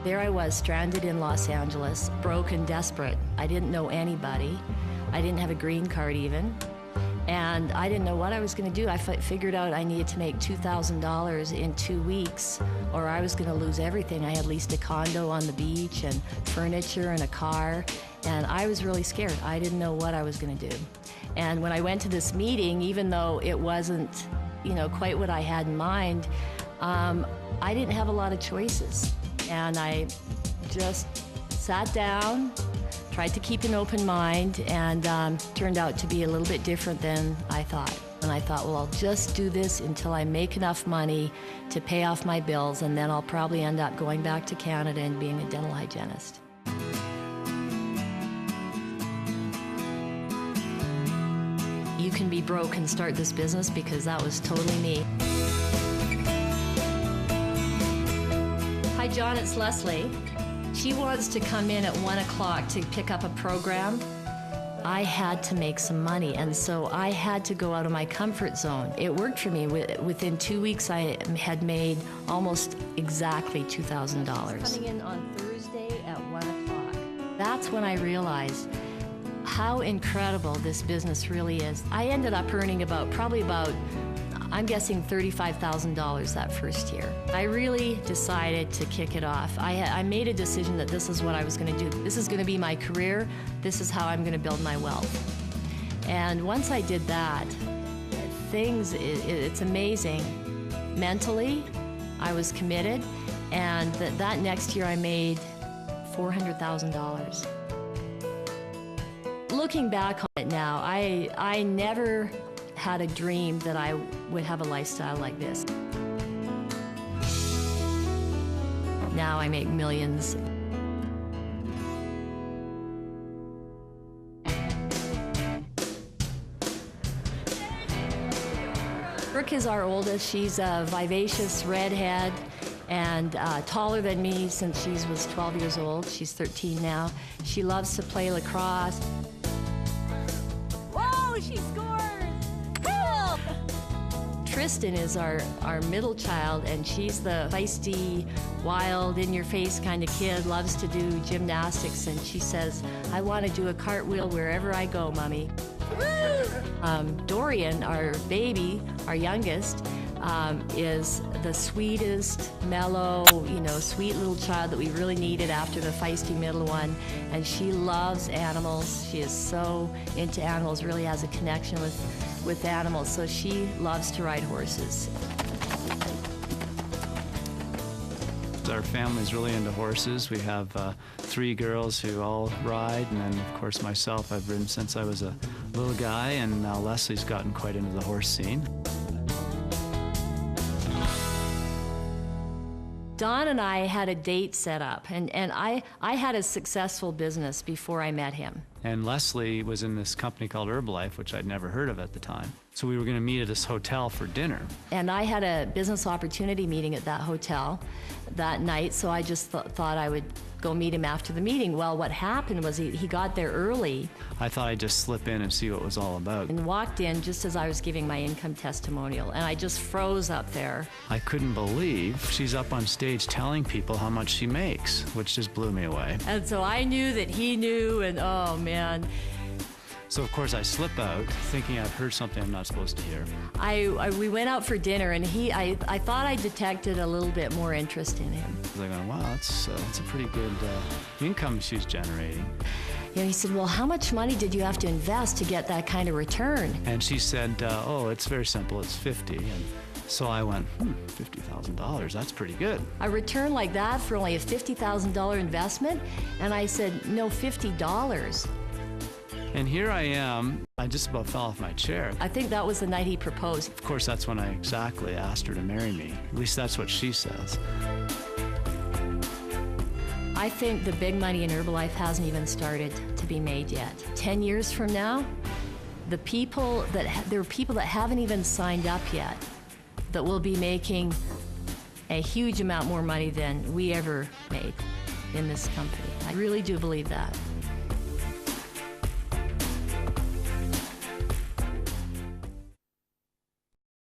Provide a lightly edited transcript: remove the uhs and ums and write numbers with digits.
There I was, stranded in Los Angeles, broke and desperate. I didn't know anybody. I didn't have a green card even. And I didn't know what I was going to do. I figured out I needed to make $2,000 in 2 weeks or I was going to lose everything. I had leased a condo on the beach and furniture and a car, and I was really scared. I didn't know what I was going to do. And when I went to this meeting, even though it wasn't, quite what I had in mind, I didn't have a lot of choices. And I just sat down, tried to keep an open mind, and turned out to be a little bit different than I thought. And I thought, well, I'll just do this until I make enough money to pay off my bills, and then I'll probably end up going back to Canada and being a dental hygienist. You can be broke and start this business, because that was totally me. Hi, John, it's Leslie. She wants to come in at 1 o'clock to pick up a program. I had to make some money, and so I had to go out of my comfort zone. It worked for me. Within 2 weeks, I had made almost exactly $2,000. Coming in on Thursday at 1 o'clock. That's when I realized how incredible this business really is. I ended up earning probably about I'm guessing $35,000 that first year. I really decided to kick it off. I made a decision that this is what I was going to do. This is going to be my career. This is how I'm going to build my wealth. And once I did that, it's amazing. Mentally, I was committed, and that next year I made $400,000. Looking back on it now, I never had a dream that I would have a lifestyle like this. Now I make millions. Brooke is our oldest. She's a vivacious redhead and taller than me since she was 12 years old. She's 13 now. She loves to play lacrosse. Whoa, she scored! Cool! Tristan is our middle child, and she's the feisty, wild, in-your-face kind of kid, loves to do gymnastics, and she says, I want to do a cartwheel wherever I go, Mommy. Dorian, our baby, our youngest, is the sweetest, mellow, sweet little child that we really needed after the feisty middle one. And she loves animals. She is so into animals, really has a connection with animals. So she loves to ride horses. Our family's really into horses. We have 3 girls who all ride, and then of course myself. I've ridden since I was a little guy, and now Leslie's gotten quite into the horse scene. Don and I had a date set up, and I had a successful business before I met him. And Leslie was in this company called Herbalife, which I'd never heard of at the time. So we were going to meet at this hotel for dinner. And I had a business opportunity meeting at that hotel that night, so I just thought I would go meet him after the meeting. Well, what happened was he got there early. I thought I'd just slip in and see what it was all about. And walked in just as I was giving my income testimonial, and I just froze up there. I couldn't believe she's up on stage telling people how much she makes, which just blew me away. And so I knew that he knew, and oh man. So of course I slip out, thinking I've heard something I'm not supposed to hear. We went out for dinner, and I thought I detected a little bit more interest in him. I was like, wow, that's a pretty good income she's generating. He said, well, how much money did you have to invest to get that kind of return? And she said, oh, it's very simple, it's 50. And so I went, $50,000, that's pretty good. A return like that for only a $50,000 investment? And I said, no, $50. And here I am, I just about fell off my chair. I think that was the night he proposed. Of course, that's when I exactly asked her to marry me. At least that's what she says. I think the big money in Herbalife hasn't even started to be made yet. 10 years from now, there are people that haven't even signed up yet that will be making a huge amount more money than we ever made in this company. I really do believe that.